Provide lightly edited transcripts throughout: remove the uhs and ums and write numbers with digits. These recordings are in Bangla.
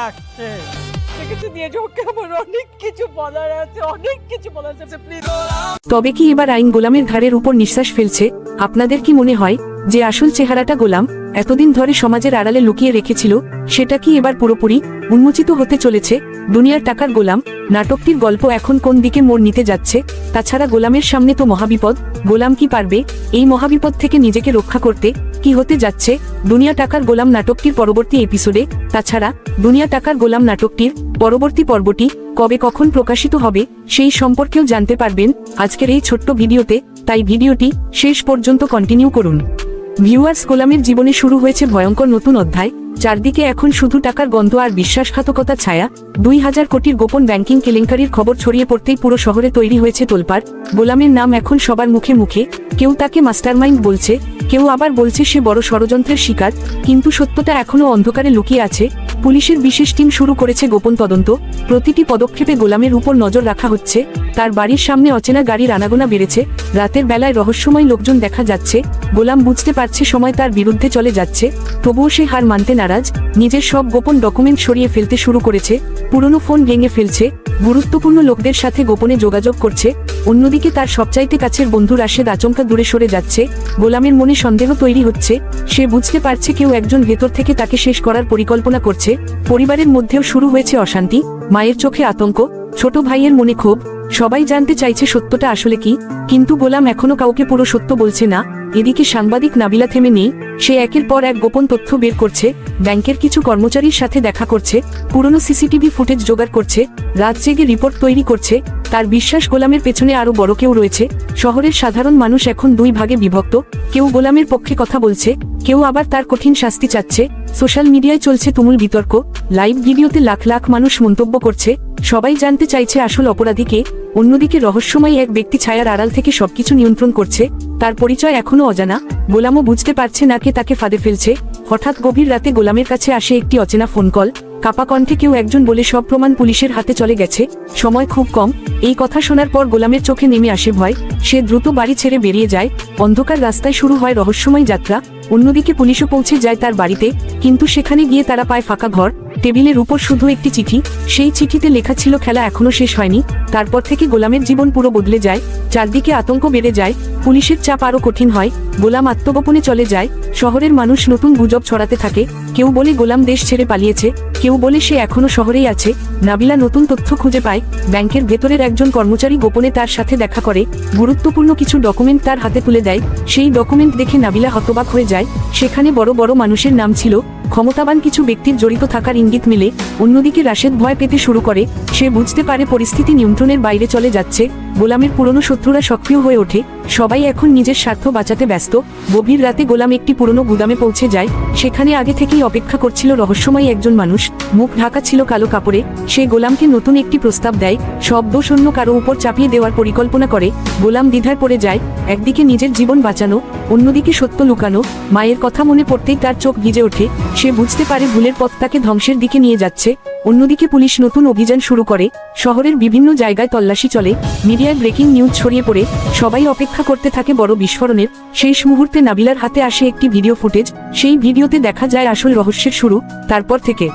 আসছে কিছু নিয়ে যাও, আমার অনেক কিছু বলার আছে, অনেক কিছু বলার আছে, প্লিজ। তবে কি এবার আইন গোলামের ঘাড়ের উপর নিঃশ্বাস ফেলছে? আপনাদের কি মনে হয় যে আসল চেহারাটা গোলাম এতদিন ধরে সমাজের আড়ালে লুকিয়ে রেখেছিল সেটা কি এবার পুরোপুরি উন্মোচিত হতে চলেছে? দুনিয়ার টাকার গোলাম নাটকটির গল্প এখন কোন দিকে মোড় নিতে যাচ্ছে? তাছাড়া গোলামের সামনে তো মহাবিপদ। গোলাম কি পারবে এই মহাবিপদ থেকে নিজেকে রক্ষা করতে? কি হতে যাচ্ছে দুনিয়া টাকার গোলাম নাটকটির পরবর্তী এপিসোডে? তাছাড়া দুনিয়া টাকার গোলাম নাটকটির পরবর্তী পর্বটি কবে কখন প্রকাশিত হবে সেই সম্পর্কেও জানতে পারবেন আজকের এই ছোট্ট ভিডিওতে, তাই ভিডিওটি শেষ পর্যন্ত কন্টিনিউ করুন। ভিউয়ার্স, গোলামের জীবনে শুরু হয়েছে ভয়ঙ্কর নতুন অধ্যায়। চারদিকে এখন শুধু টাকার গন্ধ আর বিশ্বাসঘাতকতার ছায়া। 2000 কোটির গোপন ব্যাংকিং কেলেঙ্কারির খবর ছড়িয়ে পড়তেই পুরো শহরে তৈরি হয়েছে তোলপাড়। গোলামের নাম এখন সবার মুখে মুখে। কেউ তাকে মাস্টারমাইন্ড বলছে, কেউ আবার বলছে সে বড় ষড়যন্ত্রের শিকার। কিন্তু সত্যটা এখনো অন্ধকারে লুকিয়ে আছে। পুলিশের বিশেষ টিম শুরু করেছে গোপন তদন্ত। প্রতিটি পদক্ষেপে গোলামের উপর নজর রাখা হচ্ছে। তার বাড়ির সামনে অচেনা গাড়ির আনাগোনা বেড়েছে। রাতের বেলায় রহস্যময় লোকজন দেখা যাচ্ছে। গোলাম বুঝতে পারছে সময় তার বিরুদ্ধে চলে যাচ্ছে, তবুও সে হার মানতে নারাজ। নিজের সব গোপন ডকুমেন্ট সরিয়ে ফেলতে শুরু করেছে। পুরনো ফোন ভেঙে ফেলছে, গুরুত্বপূর্ণ লোকদের সাথে গোপনে যোগাযোগ করছে। অন্যদিকে তার সবচাইতে কাছের বন্ধু রাশেদ আচমকা দূরে সরে যাচ্ছে। গোলামের মনে সন্দেহ তৈরি হচ্ছে। সে বুঝতে পারছে কেউ একজন ভেতর থেকে তাকে শেষ করার পরিকল্পনা করছে। পরিবারের মধ্যেও শুরু হয়েছে অশান্তি। মায়ের চোখে আতঙ্ক, ছোট ভাইয়ের মনে ক্ষোভ। সবাই জানতে চাইছে সত্যটা আসলে কি, কিন্তু গোলাম এখনো কাউকে পুরো সত্য বলছে না। এদিকে সাংবাদিক নাবিলা থেমে নেই। সে একের পর এক গোপন তথ্য বের করছে। ব্যাংকের কিছু কর্মচারীর সাথে দেখা করছে, পুরনো সিসিটিভি ফুটেজ জোগাড় করছে, রাত জেগে রিপোর্ট তৈরি করছে। তার বিশ্বাস গোলামের পেছনে আরো বড় কেউ রয়েছে। শহরের সাধারণ মানুষ এখন দুই ভাগে বিভক্ত। কেউ গোলামের পক্ষে কথা বলছে, কেউ আবার তার কঠিন শাস্তি চাচ্ছে। সোশ্যাল মিডিয়ায় চলছে তুমুল বিতর্ক। লাইভ ভিডিওতে লাখ লাখ মানুষ মন্তব্য করছে। সবাই জানতে চাইছে আসল অপরাধী কে। অন্যদিকে রহস্যময় এক ব্যক্তি ছায়ার আড়াল থেকে সবকিছু নিয়ন্ত্রণ করছে। তার পরিচয় এখনো অজানা। গোলামও বুঝতে পারছে না কে তাকে ফাঁদে ফেলছে। হঠাৎ গভীর রাতে গোলামের কাছে আসে একটি অচেনা ফোন কল। কাপা কণ্ঠে কেউ একজন বলে সব প্রমাণ পুলিশের হাতে চলে গেছে, সময় খুব কম। এই কথা শোনার পর গোলামের চোখে নেমে আসে ভয়। সে দ্রুত বাড়ি ছেড়ে বেরিয়ে যায়। অন্ধকার রাস্তায় শুরু হয় রহস্যময় যাত্রা। অন্যদিকে পুলিশও পৌঁছে যায় তার বাড়িতে, কিন্তু সেখানে গিয়ে তারা পায় ফাঁকা ঘর। টেবিলের উপর শুধু একটি চিঠি। সেই চিঠিতে লেখা ছিল খেলা এখনো শেষ হয়নি। তারপর থেকে গোলামের জীবন পুরো বদলে যায়। চারদিকে আতঙ্ক বেড়ে যায়। পুলিশের চাপ আরো কঠিন হয়। গোলাম আত্মগোপনে চলে যায়। শহরের মানুষ নতুন গুজব ছড়াতে থাকে। কেউ বলে গোলাম দেশ ছেড়ে পালিয়েছে, কেউ বলে সে এখনো শহরেই আছে। নাবিলা নতুন তথ্য খুঁজে পায়। ব্যাংকের ভেতরের একজন কর্মচারী গোপনে তার সাথে দেখা করে, গুরুত্বপূর্ণ কিছু ডকুমেন্ট তার হাতে তুলে দেয়। সেই ডকুমেন্ট দেখে নাবিলা হতবাক হয়ে যায়। সেখানে বড় বড় মানুষের নাম ছিল, ক্ষমতাবান কিছু ব্যক্তির জড়িত থাকার ইঙ্গিত মিলে। অন্যদিকে রাশেদ ভয় পেতে শুরু করে। সে বুঝতে পারে পরিস্থিতি নিয়ন্ত্রণের বাইরে চলে যাচ্ছে। গোলামের পুরনো শত্রুরা সক্রিয় হয়ে ওঠে। সবাই এখন নিজের স্বার্থ বাঁচাতে ব্যস্ত। গভীর রাতে গোলাম একটি পুরনো গুদামে পৌঁছে যায়। সেখানে আগে থেকেই অপেক্ষা করছিল রহস্যময় একজন মানুষ। মুখ ঢাকা ছিল কালো কাপড়ে। সে গোলামকে নতুন একটি প্রস্তাব দেয়। সব দোষ অন্য কারো উপর চাপিয়ে দেওয়ার পরিকল্পনা করে। গোলাম দ্বিধায় পড়ে যায়। একদিকে নিজের জীবন বাঁচানো, অন্যদিকে সত্য লুকানো। মায়ের কথা মনে পড়তেই তার চোখ ভিজে ওঠে। সে বুঝতে পারে ভুলের পথ তাকে ধ্বংসের দিকে নিয়ে যাচ্ছে। অন্যদিকে পুলিশ নতুন অভিযান শুরু করে। শহরের বিভিন্ন জায়গায় তল্লাশি চলে। মিডিয়ায় ব্রেকিং নিউজ ছড়িয়ে পড়ে। সবাই অপেক্ষা করতে থাকে বড় বিস্ফোরণের। শেষ মুহূর্তে নাবিলার হাতে আসে একটি ভিডিও ফুটেজ। সেই ভিডিওতে দেখা যায় আসল রহস্যের শুরু। তারপর থেকে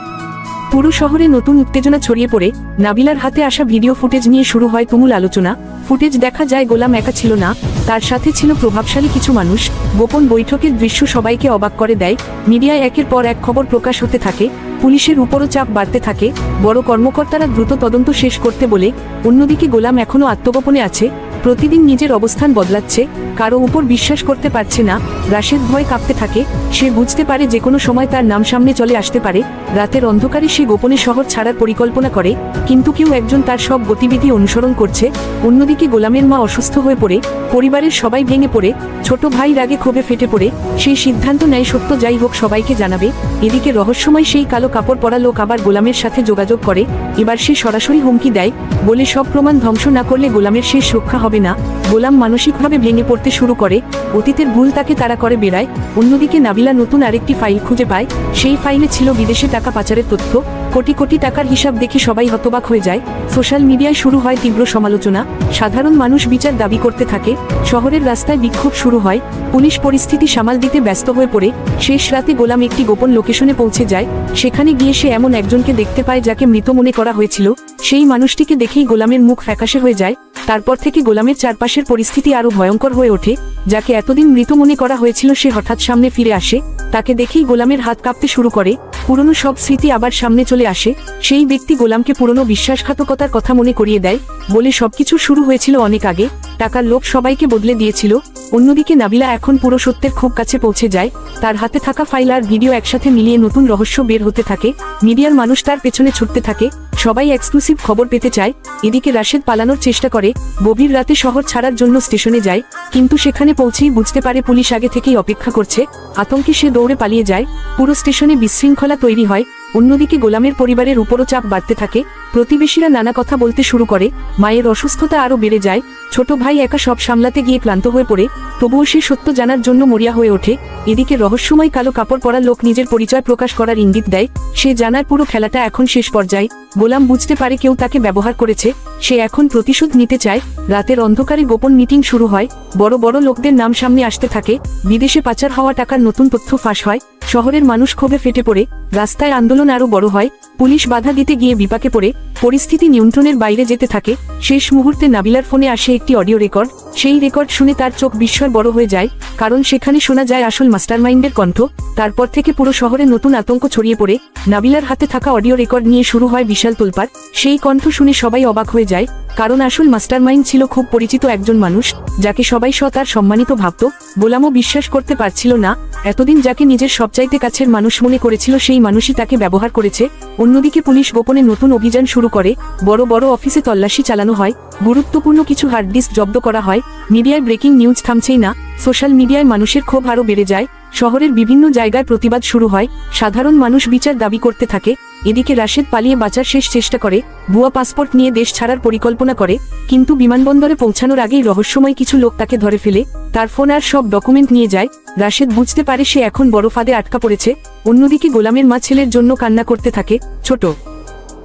পুরো শহরে নতুন উত্তেজনা ছড়িয়ে পড়ে। নাবিলার হাতে আসা ভিডিও ফুটেজ নিয়ে শুরু হয় তুমুল আলোচনা। ফুটেজ দেখা যায় গোলাম একা ছিল না, তার সাথে ছিল প্রভাবশালী কিছু মানুষ। গোপন বৈঠকের দৃশ্য সবাইকে অবাক করে দেয়। মিডিয়ায় একের পর এক খবর প্রকাশ হতে থাকে। পুলিশের উপরও চাপ বাড়তে থাকে। বড় কর্মকর্তারা দ্রুত তদন্ত শেষ করতে বলে। অন্যদিকে গোলাম এখনো আত্মগোপনে আছে। প্রতিদিন নিজের অবস্থান বদলাচ্ছে। কারো উপর বিশ্বাস করতে পারছে না। রাশেদ ভয় কাঁপতে থাকে। সে বুঝতে পারে যে কোনো সময় তার নাম সামনে চলে আসতে পারে। রাতের অন্ধকারে সে গোপনে শহর ছাড়ার পরিকল্পনা করে, কিন্তু কেউ একজন তার সব গতিবিধি অনুসরণ করছে। অন্যদিকে গোলামের মা অসুস্থ হয়ে পড়ে। পরিবারের সবাই ভেঙে পড়ে। ছোট ভাই রাগে ক্ষোভে ফেটে পড়ে। সেই সিদ্ধান্ত নেয় সত্য যাই হোক সবাইকে জানাবে। এদিকে রহস্যময় সেই কালো কাপড় পরা লোক আবার গোলামের সাথে যোগাযোগ করে। এবার সে সরাসরি হুমকি দেয়, বলে সব প্রমাণ ধ্বংস না করলে গোলামের শেষ রক্ষা হবে না। গোলাম মানসিকভাবে ভেঙে পড়তে শুরু করে। অতীতের ভুল তাকে তাড়া করে বেড়ায়। অন্যদিকে নাবিলা নতুন আরেকটি ফাইল খুঁজে পায়। সেই ফাইলে ছিল বিদেশে টাকা পাচারের তথ্য। কোটি কোটি টাকার হিসাব দেখে সবাই হতবাক হয়ে যায়। সোশ্যাল মিডিয়ায় শুরু হয় তীব্র সমালোচনা। সাধারণ মানুষ বিচার দাবি করতে থাকে। শহরের রাস্তায় বিক্ষোভ শুরু হয়। পুলিশ পরিস্থিতি সামাল দিতে ব্যস্ত হয়ে পড়ে। শেষ রাতে গোলাম একটি গোপন লোকেশনে পৌঁছে যায়। সেখানে গিয়ে সে এমন একজনকে দেখতে পায় যাকে মৃত মনে করা হয়েছিল। সেই মানুষটিকে দেখেই গোলামের মুখ ফ্যাকাশে হয়ে যায়। তারপর থেকে গোলামের চারপাশের পরিস্থিতি আরো ভয়ঙ্কর হয়ে ওঠে। যাকে এতদিন মৃত মনে করা হয়েছিল সে হঠাৎ সামনে ফিরে আসে। তাকে দেখেই গোলামের হাত কাঁপতে শুরু করে। পুরনো সব স্মৃতি আবার সামনে চলে আসে। সেই ব্যক্তি গোলামকে পুরনো বিশ্বাসঘাতকতার কথা মনে করিয়ে দেয়, বলে সবকিছু শুরু হয়েছিল অনেক আগে, টাকার লোভ সবাইকে বদলে দিয়েছিল। অন্যদিকে নাবিলা এখন পুরো সত্যের খুব কাছে পৌঁছে যায়। তার হাতে থাকা ফাইল আর ভিডিও একসাথে মিলিয়ে নতুন রহস্য বের হতে থাকে। মিডিয়ার মানুষ তার পেছনে ছুটতে থাকে, সবাই এক্সক্লুসিভ খবর পেতে চায়। এদিকে রাশেদ পালানোর চেষ্টা করে, গভীর রাতে শহর ছাড়ার জন্য স্টেশনে যায়, কিন্তু সেখানে পৌঁছেই বুঝতে পারে পুলিশ আগে থেকেই অপেক্ষা করছে। আতঙ্কে সে দৌড়ে পালিয়ে যায়। পুরো স্টেশনে বিশৃঙ্খলা তৈরি হয়। অন্যদিকে গোলামের পরিবারের উপরও চাপ বাড়তে থাকে। প্রতিবেশীরা নানা কথা বলতে শুরু করে। মায়ের অসুস্থতা আরো বেড়ে যায়। ছোট ভাই একা সব সামলাতে গিয়ে ক্লান্ত হয়ে পড়ে। তবুও সে সত্য জানার জন্য মরিয়া হয়ে ওঠে। এদিকে রহস্যময় কালো কাপড় পরা লোক নিজের পরিচয় প্রকাশ করার ইঙ্গিত দেয়। সে জানার পুরো খেলাটা এখন শেষ পর্যায়ে। গোলাম বুঝতে পারে কেউ তাকে ব্যবহার করেছে। সে এখন প্রতিশোধ নিতে চায়। রাতের অন্ধকারে গোপন মিটিং শুরু হয়। বড় বড় লোকদের নাম সামনে আসতে থাকে। বিদেশে পাচার হওয়া টাকার নতুন তথ্য ফাঁস হয়। শহরের মানুষ ক্ষোভে ফেটে পড়ে। রাস্তায় আন্দোলন আরো বড় হয়। পুলিশ বাধা দিতে গিয়ে বিপাকে পড়ে। পরিস্থিতি নিয়ন্ত্রণের বাইরে যেতে থাকে। শেষ মুহূর্তে নাবিলার ফোনে আসে একটি অডিও রেকর্ড। সেই রেকর্ড শুনে তার চোখ বিস্ময় বড় হয়ে যায়, কারণ সেখানে শোনা যায় আসল মাস্টারমাইন্ডের কণ্ঠ। তারপর থেকে পুরো শহরে নতুন আতঙ্ক ছড়িয়ে পড়ে। নাবিলার হাতে থাকা অডিও রেকর্ড নিয়ে শুরু হয় বিশাল তোলপাড়। সেই কণ্ঠ শুনে সবাই অবাক হয়ে যায়, কারণ আসল মাস্টারমাইন্ড ছিল খুব পরিচিত একজন মানুষ, যাকে সবাই সৎ আর সম্মানিত ভাবত। গোলামও বিশ্বাস করতে পারছিল না, এতদিন যাকে নিজের সবচাইতে কাছের মানুষ মনে করেছিল সেই মানুষই তাকে ব্যবহার করেছে। অন্যদিকে পুলিশ গোপনে নতুন অভিযান শুরু করে। বড় বড় অফিসে তল্লাশি চালানো হয়। গুরুত্বপূর্ণ কিছু হার্ড ডিস্ক জব্দ করা হয়। মিডিয়ায় ব্রেকিং নিউজ থামছেই না। সোশ্যাল মিডিয়ায় মানুষের ক্ষোভ আরো বেড়ে যায়। শহরের বিভিন্ন জায়গায় প্রতিবাদ শুরু হয়। সাধারণ মানুষ বিচার দাবি করতে থাকে। এদিকে রাশেদ পালিয়ে বাঁচার শেষ চেষ্টা করে। ভুয়া পাসপোর্ট নিয়ে দেশ ছাড়ার পরিকল্পনা করে, কিন্তু বিমানবন্দরে পৌঁছানোর আগেই রহস্যময় কিছু লোক তাকে ধরে ফেলে। তার ফোন আর সব ডকুমেন্ট নিয়ে যায়। রাশেদ বুঝতে পারে সে এখন বড় ফাঁদে আটকা পড়েছে। অন্যদিকে গোলামের মা ছেলের জন্য কান্না করতে থাকে। ছোট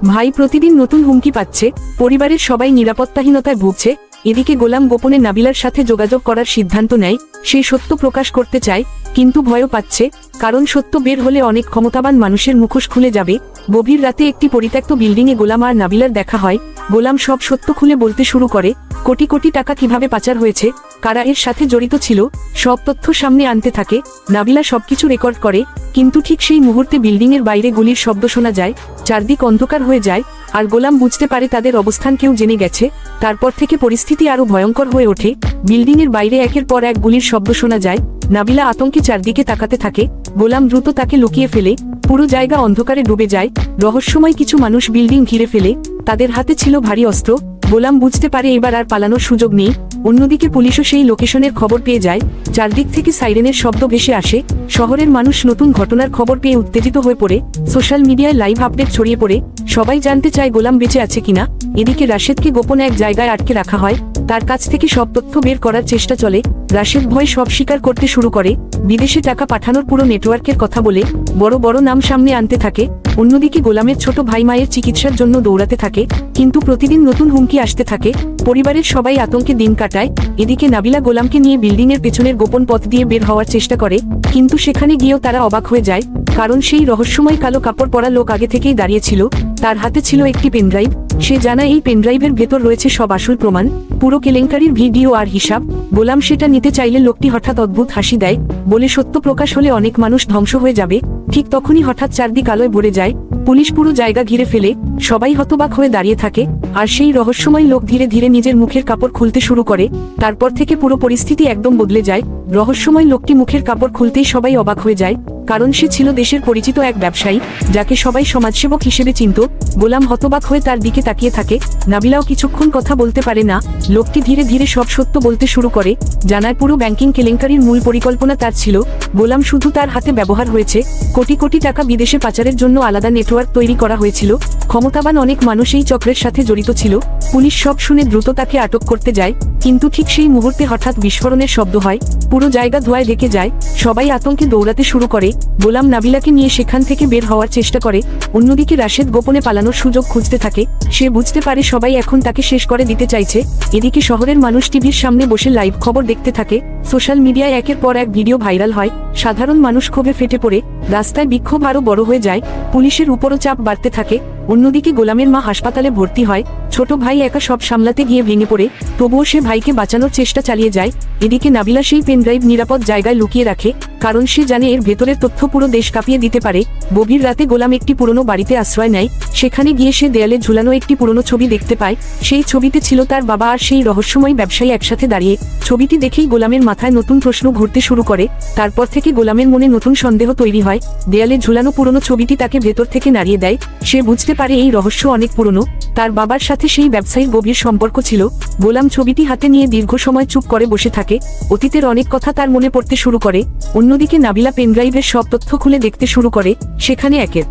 ভাই প্রতিদিন নতুন হুমকি পাচ্ছে। পরিবারের সবাই নিরাপত্তাহীনতায় ভুগছে। এদিকে গোলাম গোপনে নাবিলার সাথে যোগাযোগ করার সিদ্ধান্ত নেয়। সে সত্য প্রকাশ করতে চায়, কিন্তু ভয়ও পাচ্ছে, কারণ সত্য বের হলে অনেক ক্ষমতাবান মানুষের মুখোশ খুলে যাবে। গভীর রাতে একটি পরিত্যক্ত বিল্ডিংয়ে গোলাম আর নাবিলার দেখা হয়। গোলাম সব সত্য খুলে বলতে শুরু করে। কোটি কোটি টাকা কিভাবে পাচার হয়েছে, কারা এর সাথে জড়িত ছিল, সব তথ্য সামনে আনতে থাকে। নাবিলা সবকিছু রেকর্ড করে, কিন্তু ঠিক সেই মুহূর্তে বিল্ডিংয়ের বাইরে গুলির শব্দ শোনা যায়। চারদিক অন্ধকার হয়ে যায়, আর গোলাম বুঝতে পারে তাদের অবস্থান কেউ জেনে গেছে। তারপর থেকে পরিস্থিতি আরো ভয়ঙ্কর হয়ে ওঠে। বিল্ডিংয়ের বাইরে একের পর এক গুলির শব্দ শোনা যায়। নাবিলা আতঙ্কে চারদিকে তাকাতে থাকে। গোলাম দ্রুত তাকে লুকিয়ে ফেলে। পুরো জায়গা অন্ধকারে ডুবে যায়। রহস্যময় কিছু মানুষ বিল্ডিং ঘিরে ফেলে। তাদের হাতে ছিল ভারী অস্ত্র। গোলাম বুঝতে পারে এবার আর পালানোর সুযোগ নেই। অন্যদিকে পুলিশও সেই লোকেশনের খবর পেয়ে যায়। চারদিক থেকে সাইরেনের শব্দ ভেসে আসে। শহরের মানুষ নতুন ঘটনার খবর পেয়ে উত্তেজিত হয়ে পড়ে। সোশ্যাল মিডিয়ায় লাইভ আপডেট ছড়িয়ে পড়ে। সবাই জানতে চায় গোলাম বেঁচে আছে কিনা। এদিকে রাশেদকে গোপনে এক জায়গায় আটকে রাখা হয়। তার কাছ থেকে সব তথ্য বের করার চেষ্টা চলে। রাশেদ ভয় সব স্বীকার করতে শুরু করে। বিদেশে টাকা পাঠানোর পুরো নেটওয়ার্কের কথা বলে বড় বড় নাম সামনে আনতে থাকে। অন্যদিকে গোলামের ছোট ভাই মায়ের চিকিৎসার জন্য দৌড়াতে থাকে, কিন্তু প্রতিদিন নতুন হুমকি আসতে থাকে। পরিবারের সবাই আতঙ্কে দিন কাটায়। এদিকে নাবিলা গোলামকে নিয়ে বিল্ডিং এর পেছনের গোপন পথ দিয়ে বের হওয়ার চেষ্টা করে, কিন্তু সেখানে গিয়েও তারা অবাক হয়ে যায়, কারণ সেই রহস্যময় কালো কাপড় পরা লোক আগে থেকেই দাঁড়িয়েছিল। তার হাতে ছিল একটি পেনড্রাইভ। সে জানা এই পেনড্রাইভের ভেতর রয়েছে সব আসল প্রমাণ, পুরো কেলেঙ্কারির ভিডিও আর হিসাব। গোলাম সেটা নিতে চাইলে লোকটি হঠাৎ অদ্ভুত হাসি দেয়, বলে সত্য প্রকাশ হলে অনেক মানুষ ধ্বংস হয়ে যাবে। ঠিক তখনই হঠাৎ চারদিক আলোয় ভরে যায়। পুলিশ পুরো জায়গা ঘিরে ফেলে। সবাই হতবাক হয়ে দাঁড়িয়ে থাকে, আর সেই রহস্যময় লোক ধীরে ধীরে নিজের মুখের কাপড় খুলতে শুরু করে। তারপর থেকে পুরো পরিস্থিতি একদম বদলে যায়। রহস্যময় লোকটি মুখের কাপড় খুলতেই সবাই অবাক হয়ে যায়, কারণ সে ছিল দেশের পরিচিত এক ব্যবসায়ী, যাকে সবাই সমাজসেবক হিসেবে চিনত। গোলাম হতবাক হয়ে তার দিকে তাকিয়ে থাকে। নাবিলাও কিছুক্ষণ কথা বলতে পারে না। লোকটি ধীরে ধীরে সব সত্য বলতে শুরু করে। জানায় পুরো ব্যাংকিং কেলেঙ্কারির মূল পরিকল্পনা তার ছিল। গোলাম শুধু তার হাতে ব্যবহার হয়েছে। কোটি কোটি টাকা বিদেশে পাচারের জন্য আলাদা নেটওয়ার্ক তৈরি করা হয়েছিল। ক্ষমতাবান অনেক মানুষ এই চক্রের সাথে জড়িত ছিল। পুলিশ সব শুনে দ্রুত তাকে আটক করতে যায়, কিন্তু ঠিক সেই মুহূর্তে হঠাৎ বিস্ফোরণের শব্দ হয়। পুরো পুরো জায়গা ধোঁয়ায় ঢেকে যায়। সবাই আতঙ্কে দৌড়াতে শুরু করে। গোলাম নাবিলাকে নিয়ে সেখান থেকে বের হওয়ার চেষ্টা করে। অন্যদিকে রাশেদ গোপনে পালানোর সুযোগ খুঁজতে থাকে। সে বুঝতে পারে সবাই এখন তাকে শেষ করে দিতে চাইছে। এদিকে শহরের মানুষ টিভির সামনে বসে লাইভ খবর দেখতে থাকে। সোশ্যাল মিডিয়ায় একের পর এক ভিডিও ভাইরাল হয়। সাধারণ মানুষ ক্ষোভে ফেটে পড়ে। রাস্তায় বিক্ষোভ আরো বড় হয়ে যায়। পুলিশের উপরও চাপ বাড়তে থাকে। অন্যদিকে গোলামের মা হাসপাতালে ভর্তি হয়। ছোট ভাই একা সব সামলাতে গিয়ে ভেঙে পড়ে। তবুও সে ভাইকে বাঁচানোর চেষ্টা চালিয়ে যায়। এদিকে নাবিলা সেই পেনড্রাইভ নিরাপদ জায়গায় লুকিয়ে রাখে, কারণ সে জানে এর ভেতরের তথ্য পুরো দেশ কাঁপিয়ে দিতে পারে। গভীর রাতে গোলাম একটি পুরনো বাড়িতে আশ্রয় নেয়। সেখানে গিয়ে সে দেয়ালে ঝুলানো একটি পুরনো ছবি দেখতে পায়। সেই ছবিতে ছিল তার বাবা আর সেই রহস্যময় ব্যবসায়ী একসাথে দাঁড়িয়ে। ছবিটি দেখেই গোলামের মাথায় নতুন প্রশ্ন ঘুরতে শুরু করে। তারপর থেকে গোলামের মনে নতুন সন্দেহ তৈরি হয়। দেয়ালে ঝুলানো পুরনো ছবিটি তাকে ভেতর থেকে নাড়িয়ে দেয়। সে বুঝতে পারে এই রহস্য অনেক পুরনো। তার বাবার সাথে সেই ব্যবসায়ীর গভীর সম্পর্ক ছিল। গোলাম ছবিটি হাতে নিয়ে দীর্ঘ সময় চুপ করে বসে থাকে। অতীতের অনেক কথা তার মনে পড়তে শুরু করে। অন্যদিকে নাবিলা পেনড্রাইভের সব তথ্য খুলে দেখতে শুরু করে। সেখানে একের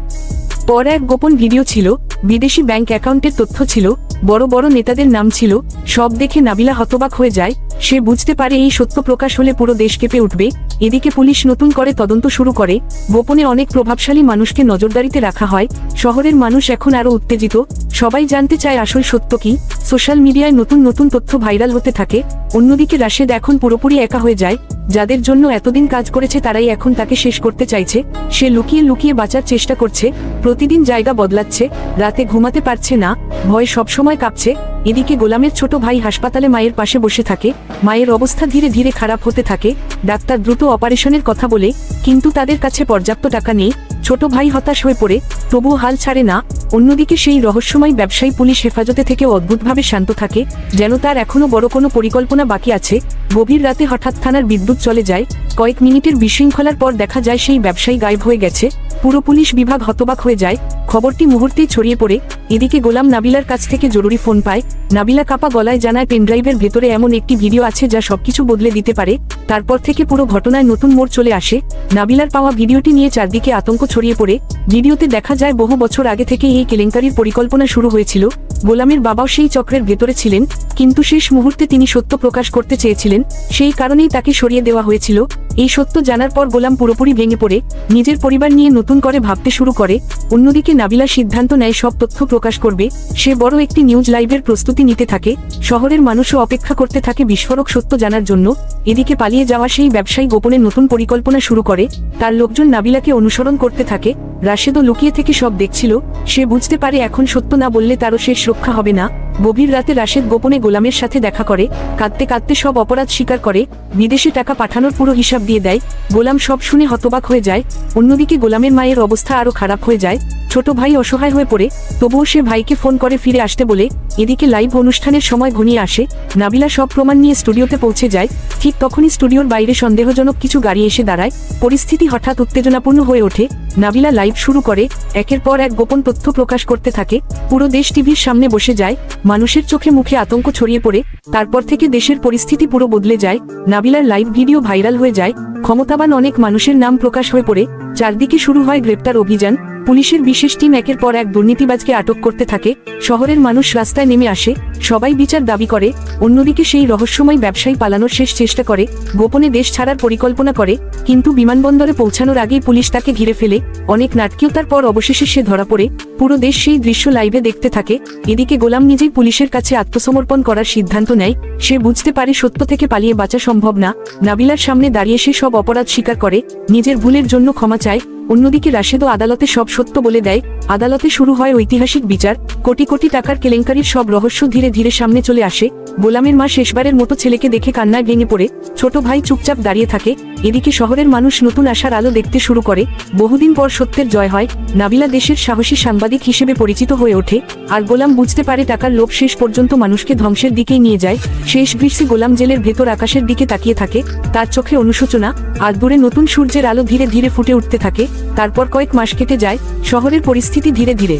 পর এক গোপন ভিডিও ছিল, বিদেশি ব্যাংক অ্যাকাউন্টের তথ্য ছিল, বড় বড় নেতাদের নাম ছিল। সব দেখে নাবিলা হতবাক হয়ে যায়। সে বুঝতে পারে এই সত্য প্রকাশ হলে পুরো দেশ কেঁপে উঠবে। এদিকে পুলিশ নতুন করে তদন্ত শুরু করে। গোপনে অনেক প্রভাবশালী মানুষকে নজরদারিতে রাখা হয়। শহরের মানুষ এখন আরো উত্তেজিত। সবাই জানতে চায় আসল সত্য কি। সোশ্যাল মিডিয়ায় নতুন নতুন তথ্য ভাইরাল হতে থাকে। অন্যদিকে রাশেদ এখন পুরোপুরি একা হয়ে যায়। যাদের জন্য এতদিন কাজ করেছে তারাই এখন তাকে শেষ করতে চাইছে। সে লুকিয়ে লুকিয়ে বাঁচার চেষ্টা করছে। প্রতিদিন জায়গা বদলাচ্ছে। রাতে ঘুমাতে পারছে না, ভয়ে সবসময় কাঁপছে। এদিকে গোলামের ছোট ভাই হাসপাতালে মায়ের পাশে বসে থাকে। মায়ের অবস্থা ধীরে ধীরে খারাপ হতে থাকে। ডাক্তার দ্রুত অপারেশনের কথা বলে, কিন্তু তাদের কাছে পর্যাপ্ত টাকা নেই। ছোট ভাই হতাশ হয়ে পড়ে, তবুও হাল ছাড়ে না। অন্যদিকে সেই রহস্যময় ব্যবসায়ী পুলিশ হেফাজতে থেকে অদ্ভুতভাবে শান্ত থাকে, যেন তার এখনো বড় কোনো পরিকল্পনা বাকি আছে। গভীর রাতে হঠাৎ থানার বিদ্যুৎ চলে যায়। কয়েক মিনিটের বিশৃঙ্খলার পর দেখা যায় সেই ব্যবসায়ী গায়েব হয়ে গেছে। পুরো পুলিশ বিভাগ হতবাক হয়ে যায়। খবরটি মুহূর্তেই ছড়িয়ে পড়ে। এদিকে গোলাম নাবিলার কাছ থেকে জরুরি ফোন পায়। নাবিলা কাপা গলায় জানায় পেনড্রাইভের ভেতরে এমন একটি ভিডিও আছে যা সবকিছু বদলে দিতে পারে। তারপর থেকে পুরো ঘটনায় নতুন মোড় চলে আসে। নাবিলার পাওয়া ভিডিওটি নিয়ে চারদিকে আতঙ্ক ছড়িয়ে পড়ে। ভিডিওতে দেখা যায় বহু বছর আগে থেকে এই কেলেঙ্কারির পরিকল্পনা শুরু হয়েছিল। গোলামের বাবাও সেই চক্রের ভেতরে ছিলেন, কিন্তু শেষ মুহূর্তে তিনি সত্য প্রকাশ করতে চেয়েছিলেন। সেই কারণেই তাকে সরিয়ে দেওয়া হয়েছিল। এই সত্য জানার পর গোলাম পুরোপুরি ভেঙে পড়ে। নিজের পরিবার নিয়ে নতুন করে ভাবতে শুরু করে। অন্যদিকে নাবিলা সিদ্ধান্ত নেয় সব তথ্য প্রকাশ করবে। সে বড় একটি নিউজ লাইভের প্রস্তুতি নিতে থাকে। শহরের মানুষও অপেক্ষা করতে থাকে বিস্ফোরক সত্য জানার জন্য। এদিকে পালিয়ে যাওয়া সেই ব্যবসায়ী গোপনে নতুন পরিকল্পনা শুরু করে। তার লোকজন নাবিলাকে অনুসরণ করতে থাকে। রাশেদও লুকিয়ে থেকে সব দেখছিল। সে বুঝতে পারে এখন সত্য না বললে তারও শেষ রক্ষা হবে না। গভীর রাতে রাশেদ গোপনে গোলামের সাথে দেখা করে। কাঁদতে কাঁদতে সব অপরাধ স্বীকার করে। বিদেশে টাকা পাঠানোর পুরো হিসাব দিয়ে দেয়। গোলাম সব শুনে হতবাক হয়ে যায়। অন্যদিকে গোলামের মায়ের অবস্থা আরো খারাপ হয়ে যায়। ছোট ভাই অসহায় হয়ে পড়ে, তবুও সে ভাইকে ফোন করে ফিরে আসতে বলে। এদিকে লাইভ অনুষ্ঠানের সময় ঘনিয়ে আসে। নাবিলা সব প্রমাণ নিয়ে স্টুডিওতে পৌঁছে যায়। ঠিক তখনই স্টুডিওর বাইরে সন্দেহজনক কিছু গাড়ি এসে দাঁড়ায়। পরিস্থিতি হঠাৎ উত্তেজনাপূর্ণ হয়ে ওঠে। নাবিলা লাইভ শুরু করে। একের পর এক গোপন তথ্য প্রকাশ করতে থাকে। পুরো দেশ টিভির সামনে বসে যায়। মানুষের চোখে মুখে আতঙ্ক ছড়িয়ে পড়ে। তারপর থেকে দেশের পরিস্থিতি পুরো বদলে যায়। নাবিলার লাইভ ভিডিও ভাইরাল হয়ে যায়। ক্ষমতাবান অনেক মানুষের নাম প্রকাশ হয়ে পড়ে। চারদিকে শুরু হয় গ্রেপ্তার অভিযান। পুলিশের বিশেষ টিম একের পর এক দুর্নীতিবাজকে আটক করতে থাকে। শহরের মানুষ রাস্তায় নেমে আসে। সবাই বিচার দাবি করে। অন্যদিকে সেই রহস্যময় ব্যবসায়ী পালানোর শেষ চেষ্টা করে। গোপনে দেশ ছাড়ার পরিকল্পনা করে, কিন্তু বিমানবন্দরে পৌঁছানোর আগেই পুলিশ তাকে ঘিরে ফেলে। অনেক নাটকীয়তার পর অবশেষে সে ধরা পড়ে। পুরো দেশ সেই দৃশ্য লাইভে দেখতে থাকে। এদিকে গোলাম নিজেই পুলিশের কাছে আত্মসমর্পণ করার সিদ্ধান্ত নেয়। সে বুঝতে পারে সত্য থেকে পালিয়ে বাঁচা সম্ভব না। নাবিলার সামনে দাঁড়িয়ে সে সব অপরাধ স্বীকার করে। নিজের ভুলের জন্য ক্ষমা চায়। অন্যদিকে রাশেদও আদালতে সব সত্য বলে দেয়। আদালতে শুরু হয় ঐতিহাসিক বিচার। কোটি কোটি টাকার কেলেঙ্কারির সব রহস্য ধীরে ধীরে সামনে চলে আসে। গোলামের মা শেষবারের মতো ছেলেকে দেখে কান্নায় ভেঙে পড়ে। ছোট ভাই চুপচাপ দাঁড়িয়ে থাকে। এদিকে শহরের মানুষ নতুন আশার আলো দেখতে শুরু করে। বহুদিন পর সত্যের জয় হয়। নাবিলা দেশের সাহসী সাংবাদিক হিসেবে পরিচিত হয়ে ওঠে। আর গোলাম বুঝতে পারে টাকার লোভ শেষ পর্যন্ত মানুষকে ধ্বংসের দিকেই নিয়ে যায়। শেষ দৃশ্যে গোলাম জেলের ভেতর আকাশের দিকে তাকিয়ে থাকে। তার চোখে অনুশোচনা। আর দূরে নতুন সূর্যের আলো ধীরে ধীরে ফুটে উঠতে থাকে। তারপর কয়েক মাস কেটে যায়। শহরের পরিস্থিতি ধীরে ধীরে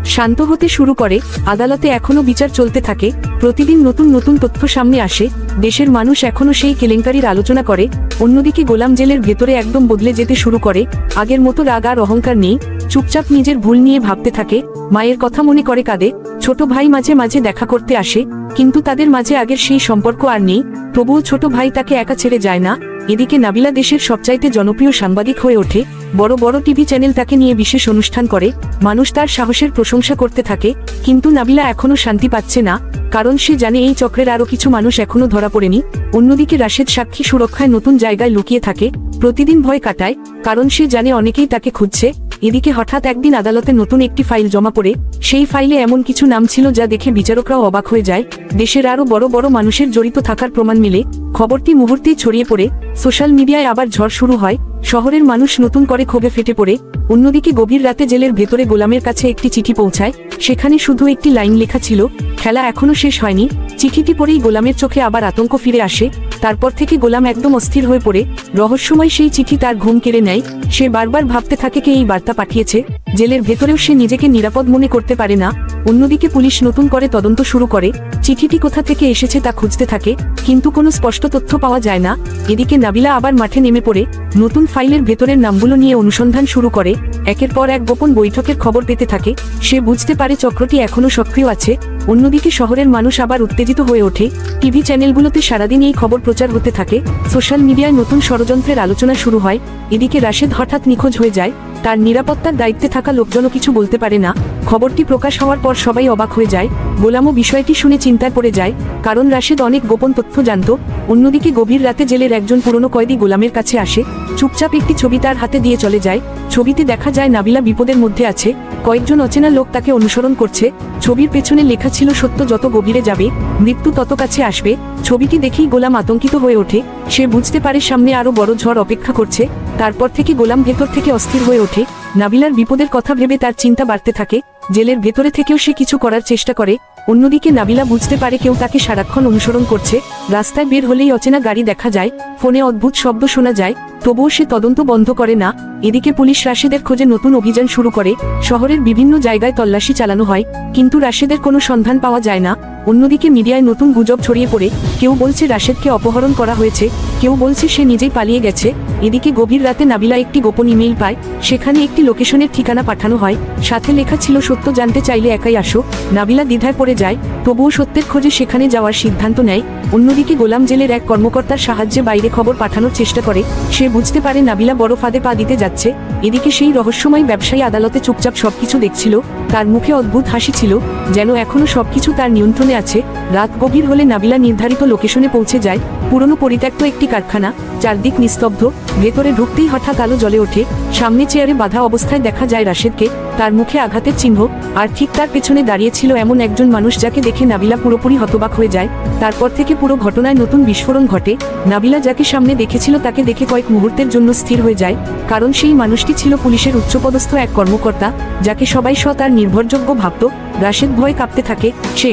শান্ত হতে শুরু করে। আদালতে এখনো বিচার চলতে থাকে। প্রতিদিন নতুন নতুন তথ্য সামনে আসে। দেশের মানুষ এখনো সেই কেলেঙ্কারির আলোচনা করে। অন্যদিকে গোলাম জেলের ভেতরে একদম বদলে যেতে শুরু করে। আগের মতো রাগ আর অহংকার নেই। চুপচাপ নিজের ভুল নিয়ে ভাবতে থাকে। মায়ের কথা মনে করে কাঁদে। ছোট ভাই মাঝে মাঝে দেখা করতে আসে, কিন্তু তাদের মাঝে আগের সেই সম্পর্ক আর নেই। তবুও ছোট ভাই তাকে একা ছেড়ে যায় না। এদিকে নাবিলা দেশের সবচাইতে জনপ্রিয় সাংবাদিক হয়ে ওঠে। বড় বড় টিভি চ্যানেল তাকে নিয়ে বিশেষ অনুষ্ঠান করে, মানুষ তার সাহসের প্রশংসা করতে থাকে। কিন্তু নাবিলা এখনো শান্তি পাচ্ছে না, কারণ সে জানে এই চক্রের আরো কিছু মানুষ এখনো ধরা পড়েনি। অন্যদিকে রাশেদ সাক্ষী সুরক্ষায় নতুন জায়গায় লুকিয়ে থাকে, প্রতিদিন ভয় কাটায়, কারণ সে জানে অনেকেই তাকে খুঁজছে। এদিকে হঠাৎ একদিন আদালতে নতুন একটি ফাইল জমা পড়ে। সেই ফাইলে এমন কিছু নাম ছিল যা দেখে বিচারকরাও অবাক হয়ে যায়। দেশের আরো বড় বড় মানুষের জড়িত থাকার প্রমাণ মিলে। খবরটি মুহূর্তেই ছড়িয়ে পড়ে, সোশ্যাল মিডিয়ায় আবার ঝড় শুরু হয়। শহরের মানুষ নতুন করে ক্ষোভে ফেটে পড়ে। অন্যদিকে গভীর রাতে জেলের ভেতরে গোলামের কাছে একটি চিঠি পৌঁছায়। সেখানে শুধু একটি লাইন লেখা ছিল, খেলা এখনো শেষ হয়নি। চিঠিটি পড়েই গোলামের চোখে আবার আতঙ্ক ফিরে আসে। তারপর থেকে গোলাম একদম অস্থির হয়ে পড়ে। রহস্যময় সেই চিঠি তার ঘুম কেড়ে নেয়। সে বারবার ভাবতে থাকে কে এই বার্তা পাঠিয়েছে। জেলের ভেতরেও সে নিজেকে নিরাপদ মনে করতে পারে না। অন্যদিকে পুলিশ নতুন করে তদন্ত শুরু করে। চিঠিটি কোথা থেকে এসেছে তা খুঁজতে থাকে, কিন্তু কোনো স্পষ্ট তথ্য পাওয়া যায় না। এদিকে নাবিলা আবার মাঠে নেমে পড়ে নতুন ফাইলের ভেতরের নামগুলো নিয়ে অনুসন্ধান শুরু করে। একের পর এক গোপন বৈঠকের খবর পেতে থাকে। সে বুঝতে পারে চক্রটি এখনো সক্রিয় আছে। অন্যদিকে শহরের মানুষ আবার উত্তেজিত হয়ে ওঠে। টিভি চ্যানেলগুলোতে সারাদিন এই খবর প্রচার হতে থাকে। সোশ্যাল মিডিয়ায় নতুন ষড়যন্ত্রের আলোচনা শুরু হয়। এদিকে রাশেদ হঠাৎ নিখোঁজ হয়ে যায়। তার নিরাপত্তার দায়িত্বে থাকা লোকজনও কিছু বলতে পারে না। খবরটি প্রকাশ হওয়ার পর সবাই অবাক হয়ে যায়। গোলামও বিষয়টি শুনে চিন্তায় পড়ে যায়, কারণ রাশেদ অনেক গোপন তথ্য জানত। অন্যদিকে গভীর রাতে জেলের একজন পুরনো কয়েদি গোলামের কাছে আসে। চুপচাপ একটি ছবি তার হাতে দিয়ে চলে যায়। ছবিতে দেখা যায় নাবিলা বিপদের মধ্যে আছে। কয়েকজন অচেনা লোক তাকে অনুসরণ করছে। ছবির পেছনে লেখা ছিল, সত্য যত গভীরে যাবে, মৃত্যু তত কাছে আসবে। ছবিটি দেখেই গোলাম আতঙ্কিত হয়ে ওঠে। সে বুঝতে পারে সামনে আরো বড় ঝড় অপেক্ষা করছে। তারপর থেকে গোলাম ভেতর থেকে অস্থির হয়ে ওঠে। নাবিলার বিপদের কথা ভেবে তার চিন্তা বাড়তে থাকে। জেলের ভেতরে থেকেও সে কিছু করার চেষ্টা করে। অন্যদিকে নাবিলা বুঝতে পারে কেউ তাকে সারাক্ষণ অনুসরণ করছে। রাস্তায় বের হলেই অচেনা গাড়ি দেখা যায়, ফোনে অদ্ভুত শব্দ শোনা যায়, তবুও সে তদন্ত বন্ধ করে না। এদিকে পুলিশ রাশেদের খোঁজে নতুন অভিযান শুরু করে। শহরের বিভিন্ন জায়গায় তল্লাশি চালানো হয়, কিন্তু রাশেদের কোনো সন্ধান পাওয়া যায় না। অন্যদিকে মিডিয়ায় নতুন গুজব ছড়িয়ে পড়ে। কেউ বলছে রাশেদকে অপহরণ করা হয়েছে, কেউ বলছে সে নিজেই পালিয়ে গেছে। এদিকে গভীর রাতে নাবিলা একটি গোপন ইমেইল পায়। সেখানে একটি লোকেশনের ঠিকানা পাঠানো হয়, সাথে লেখা ছিল, সত্য জানতে চাইলে একাই আসো। নাবিলা দ্বিধায় পড়ে যায়, তবুও সত্যের খোঁজে সেখানে যাওয়ার সিদ্ধান্ত নেয়। অন্যদিকে গোলাম জেলের এক কর্মকর্তার সাহায্যে বাইরে খবর পাঠানোর চেষ্টা করে। সে বুঝতে পারে নাবিলা বড় ফাঁদে পা দিতে যাচ্ছে। এদিকে সেই রহস্যময় ব্যবসায়ী আদালতে চুপচাপ সবকিছু দেখছিল। তার মুখে অদ্ভুত হাসি ছিল, যেন এখনো সবকিছু তার নিয়ন্ত্রণে আছে। রাত গভীর হলে নাবিলা নির্ধারিত লোকেশনে পৌঁছে যায়। পুরনো পরিত্যক্ত একটি কারখানা, চারদিক নিস্তব্ধ। ভেতরে ঢুকতেই হঠাৎ আলো জ্বলে ওঠে। সামনে চেয়ারে বাঁধা অবস্থায় দেখা যায় রাশেদকে, তার মুখে আঘাতের চিহ্ন। আর ঠিক তার পেছনে দাঁড়িয়েছিল এমন একজন মানুষ যাকে দেখে নাবিলা পুরোপুরি হতবাক হয়ে যায়। তারপর থেকে পুরো ঘটনায় নতুন বিস্ফোরণ ঘটে। নাবিলা যাকে সামনে দেখেছিল তাকে দেখে কয়েক মুহূর্তের জন্য স্থির হয়ে যায়, কারণ সেই মানুষটি ছিল পুলিশের উচ্চপদস্থ এক কর্মকর্তা, যাকে সবাই সৎ আর নির্ভরযোগ্য ভাবত। রাশেদ ভয়ে কাঁপতে থাকে। সে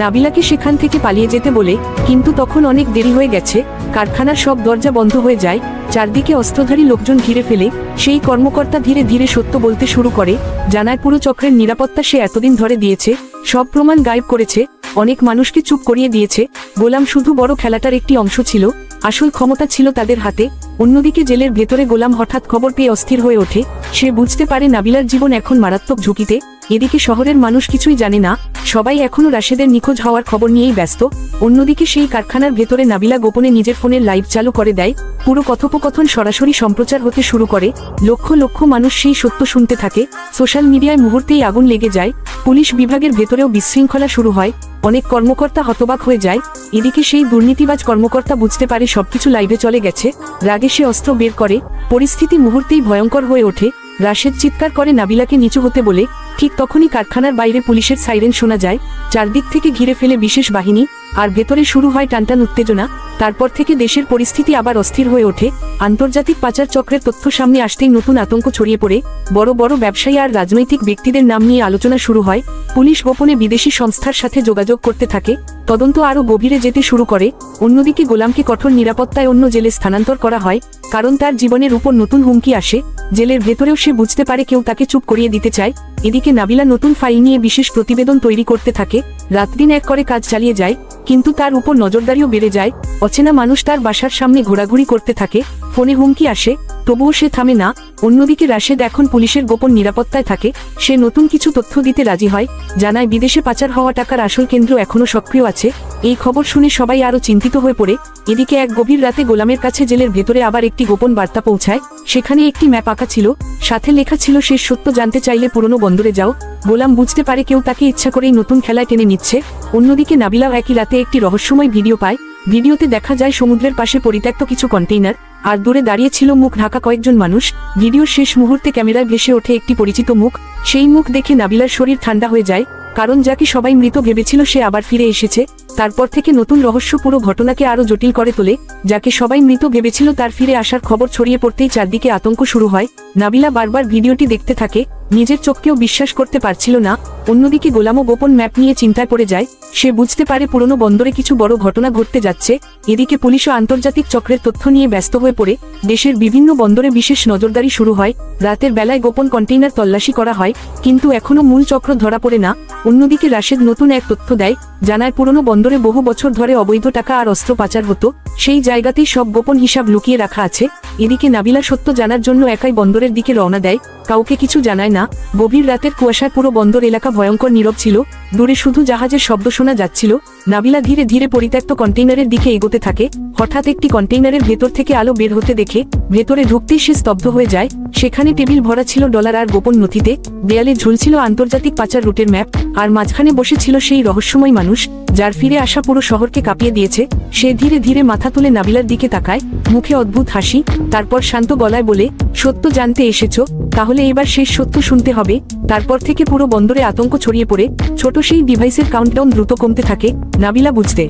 নাবিলাকে সেখান থেকে পালিয়ে যেতে বলে, কিন্তু তখন অনেক দেরি হয়ে গেছে। কারখানার সব দরজা বন্ধ হয়ে যায়। চারদিকে অস্ত্রধারী লোকজন ঘিরে ফেলে। সেই কর্মকর্তা ধীরে ধীরে সত্য বলতে শুরু করে। জানায় পুরো চক্রের নিরাপত্তা সে এতদিন ধরে দিয়েছে, সব প্রমাণ গায়েব করেছে, অনেক মানুষকে চুপ করিয়ে দিয়েছে। গোলাম শুধু বড় খেলাটার একটি অংশ ছিল, আসল ক্ষমতা ছিল তাদের হাতে। অন্যদিকে জেলের ভেতরে গোলাম হঠাৎ খবর পেয়ে অস্থির হয়ে ওঠে। সে বুঝতে পারে নাবিলার জীবন এখন মারাত্মক ঝুঁকিতে। এদিকে শহরের মানুষ কিছুই জানে না, সবাই এখনো রাশেদের নিখোঁজ হওয়ার খবর নিয়েই ব্যস্ত। অন্যদিকে সেই কারখানার ভেতরে নাবিলা গোপনে নিজের ফোনের লাইভ চালু করে দেয়। পুরো কথোপকথন সরাসরি সম্প্রচার হতে শুরু করে। লক্ষ লক্ষ মানুষ সেই সত্য শুনতে থাকে। সোশ্যাল মিডিয়ায় মুহূর্তেই আগুন লেগে যায়। পুলিশ বিভাগের ভেতরেও বিশৃঙ্খলা শুরু হয়। অনেক কর্মকর্তা হতবাক হয়ে যায়। এদিকে সেই দুর্নীতিবাজ কর্মকর্তা বুঝতে পারে সবকিছু লাইভে চলে গেছে। রাগে সে অস্ত্র বের করে। পরিস্থিতি মুহূর্তেই ভয়ঙ্কর হয়ে ওঠে। রাশেদ চিৎকার করে নাবিলাকে নিচু হতে বলে। ঠিক তখনই কারখানার বাইরে পুলিশের সাইরেন শোনা যায়। চারদিক থেকে ঘিরে ফেলে বিশেষ বাহিনী, আর ভেতরে শুরু হয় টানটান উত্তেজনা। তারপর থেকে দেশের পরিস্থিতি আবার অস্থির হয়ে ওঠে। আন্তর্জাতিক পাচার চক্রের তথ্য সামনে আসতেই নতুন আতঙ্ক ছড়িয়ে পড়ে। বড় বড় ব্যবসায়ী আর রাজনৈতিক ব্যক্তিদের নাম নিয়ে আলোচনা শুরু হয়। পুলিশ গোপনে বিদেশি সংস্থার সাথে যোগাযোগ করতে থাকে। তদন্ত আরও গভীরে যেতে শুরু করে। অন্যদিকে গোলামকে কঠোর নিরাপত্তায় অন্য জেলে স্থানান্তর করা হয়, কারণ তার জীবনের উপর নতুন হুমকি আসে। জেলের ভেতরেও সে বুঝতে পারে কেউ তাকে চুপ করিয়ে দিতে চায়। এদিকে নাবিলা নতুন ফাইল নিয়ে বিশেষ প্রতিবেদন তৈরি করতে থাকে। রাত দিন এক করে কাজ চালিয়ে যায়, কিন্তু তার উপর নজরদারিও বেড়ে যায়। অচেনা মানুষ তার বাসার সামনে ঘোরাঘুরি করতে থাকে। ফোনে হুমকি আসে, তবুও সে থামে না। অন্যদিকে রাশেদ এখন পুলিশের গোপন নিরাপত্তায় থাকে। সে নতুন কিছু তথ্য দিতে রাজি হয়, জানায় বিদেশে পাচার হওয়া টাকার আসল কেন্দ্র এখনো সক্রিয় আছে। এই খবর শুনে সবাই আরো চিন্তিত হয়ে পড়ে। এদিকে এক গভীর রাতে গোলামের কাছে জেলের ভেতরে আবার একটি গোপন বার্তা পৌঁছায়। সেখানে একটি ম্যাপ আঁকা ছিল, সাথে লেখা ছিল শেষ সত্য জানতে চাইলে পুরনো বন্দরে যাও। গোলাম বুঝতে পারে কেউ তাকে ইচ্ছা করেই নতুন খেলায় টেনে নিচ্ছে। অন্যদিকে নাবিলাও একই রাতে একটি রহস্যময় ভিডিও পায়। ভিডিওতে দেখা যায় সমুদ্রের পাশে পরিত্যক্ত কিছু কন্টেইনার, আর দূরে দাঁড়িয়ে ছিল মুখ ঢাকা কয়েকজন মানুষ। ভিডিওর শেষ মুহূর্তে ক্যামেরায় ভেসে ওঠে একটি পরিচিত মুখ। সেই মুখ দেখে নাবিলার শরীর ঠান্ডা হয়ে যায়, কারণ যাকে সবাই মৃত ভেবেছিল সে আবার ফিরে এসেছে। তারপর থেকে নতুন রহস্য পুরো ঘটনাকে আরো জটিল করে তোলে। যাকে সবাই মৃত ভেবেছিল তার ফিরে আসার খবর ছড়িয়ে পড়তেই চারদিকে আতঙ্ক শুরু হয়। নাবিলা বারবার ভিডিওটি দেখতে থাকে, নিজের চোখকেও বিশ্বাস করতে পারছিল না। অন্যদিকে গোলামও গোপন ম্যাপ নিয়ে চিন্তায় পড়ে যায়। সে বুঝতে পারে পুরনো বন্দরে কিছু বড় ঘটনা ঘটতে যাচ্ছে। এদিকে পুলিশও আন্তর্জাতিক চক্রের তথ্য নিয়ে ব্যস্ত হয়ে পড়ে। দেশের বিভিন্ন বন্দরে বিশেষ নজরদারি শুরু হয়। রাতের বেলায় গোপন কন্টেইনার তল্লাশি করা হয়, কিন্তু এখনো মূল চক্র ধরা পড়ে না। অন্যদিকে রাশেদ নতুন এক তথ্য দেয়, জানায় পুরনো বন্দরে বহু বছর ধরে অবৈধ টাকা আর অস্ত্র পাচার হতো। সেই জায়গাতেই সব গোপন হিসাব লুকিয়ে রাখা আছে। এদিকে নাবিলা সত্য জানার জন্য একাই বন্দরের দিকে রওনা দেয়, কাউকে কিছু জানায় না। গভীর রাতের কুয়াশায় পুরো বন্দর এলাকা ভয়ঙ্কর নীরব ছিল। দূরে শুধু জাহাজের শব্দ শোনা যাচ্ছিল। নাবিলা ধীরে ধীরে পরিত্যক্ত কন্টেইনারের দিকে এগোতে থাকে। হঠাৎ একটি কন্টেইনারের ভেতর থেকে আলো বের হতে দেখে ভেতরে ঢুকতেই সে স্তব্ধ হয়ে যায়। সেখানে টেবিল ভরা ছিল ডলার আর গোপন নথিতে। দেয়ালে ঝুলছিল আন্তর্জাতিক পাচার রুটের ম্যাপ, আর মাঝখানে বসেছিল সেই রহস্যময় মানুষ যার ফিরে আসা পুরো শহরকে কাঁপিয়ে দিয়েছে। সে ধীরে ধীরে মাথা তুলে নাবিলার দিকে তাকায়, মুখে অদ্ভুত হাসি। তারপর শান্ত গলায় বলে, সত্য জানতে এসেছো? তাহলে এবার শেষ সত্য শুনতে হবে। তারপর থেকে পুরো বন্দরে আতঙ্ক ছড়িয়ে পড়ে। ছোট সেই ডিভাইসের কাউন্টডাউন দ্রুত কমতে থাকে। নাবিলা বুঝতে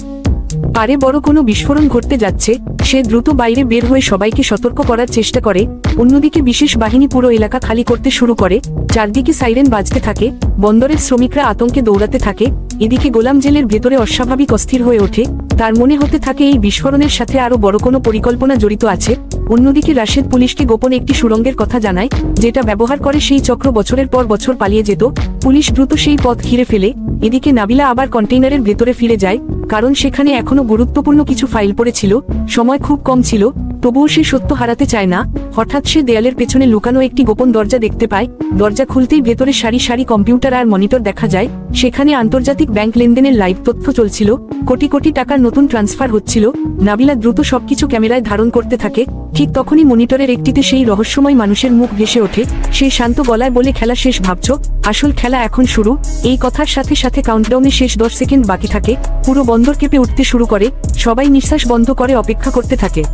পারে বড় কোনো বিস্ফোরণ ঘটতে যাচ্ছে। সে দ্রুত বাইরে বের হয়ে সবাইকে সতর্ক করার চেষ্টা করে। অন্যদিকে বিশেষ বাহিনী পুরো এলাকা খালি করতে শুরু করে। চারদিকে সাইরেন বাজতে থাকে, বন্দরের শ্রমিকরা আতঙ্কে দৌড়াতে থাকে। এদিকে গোলাম জেলের ভেতরে অস্বাভাবিক অস্থির হয়ে ওঠে। তার মনে হতে থাকে এই বিস্ফোরণের সাথে আরো বড় কোনো পরিকল্পনা জড়িত আছে। অন্যদিকে রাশেদ পুলিশকে গোপন একটি সুড়ঙ্গের কথা জানায়, যেটা ব্যবহার করে সেই চক্র বছরের পর বছর পালিয়ে যেত। পুলিশ দ্রুত সেই পথ ঘিরে ফেলে। এদিকে নাবিলা আবার কন্টেইনারের ভেতরে ফিরে যায়, কারণ সেখানে এখনো গুরুত্বপূর্ণ কিছু ফাইল পড়েছিল। সময় খুব কম ছিল, তবুও সে সত্য হারাতে চায় না। হঠাৎ সে দেয়ালের পেছনে লুকানো একটি গোপন দরজা দেখতে পায়। দরজা খুলতেই ভেতরে সারি সারি কম্পিউটার আর মনিটর দেখা যায়। সেখানে আন্তর্জাতিক ব্যাংক লেনদেনের লাইভ তথ্য চলছিল, কোটি কোটি টাকার নতুন ট্রান্সফার হচ্ছিল। নাবিলা দ্রুত সবকিছু ক্যামেরায় ধারণ করতে থাকে। ঠিক তখনই মনিটরের একটিতে সেই রহস্যময় মানুষের মুখ ভেসে ওঠে। সে শান্ত গলায় বলে, খেলা শেষ ভাবছো? আসল খেলা এখন শুরু। এই কথার সাথে সাথে কাউন্টডাউনে শেষ 10 সেকেন্ড বাকি থাকে। পুরো বন্দর কেঁপে উঠতে শুরু করে। সবাই নিঃশ্বাস বন্ধ করে অপেক্ষা করতে থাকে।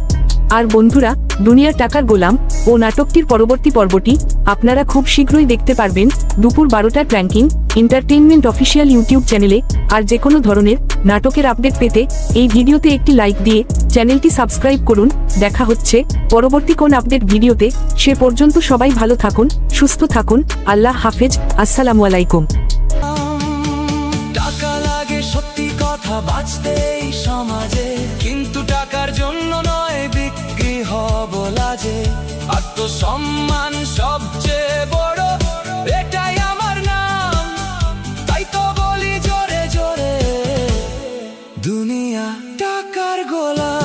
আর বন্ধুরা, দুনিয়ার টাকার গোলাম ও নাটকটির পরবর্তী পর্বটি আপনারা খুব শীঘ্রই দেখতে পারবেন দুপুর 12টার ট্র্যাঙ্কিং এন্টারটেইনমেন্ট অফিসিয়াল ইউটিউব চ্যানেলে। আর যে কোনো ধরনের নাটকের আপডেট পেতে এই ভিডিওতে একটি লাইক দিয়ে চ্যানেলটি সাবস্ক্রাইব করুন। দেখা হচ্ছে পরবর্তী কোন আপডেট ভিডিওতে। সে পর্যন্ত সবাই ভালো থাকুন, সুস্থ থাকুন। আল্লাহ হাফেজ। আসসালামু আলাইকুম। টাকা লাগে সত্যি কথা বাঁচতে এই সমাজে, কিন্তু টাকার জন্য নয় বিক্রি হব লাজে। আত্মসম্মান সবচেয়ে বড়, এটাই আমার নাম, তাই তো বলি জোরে জোরে, দুনিয়া টাকার গোলাম।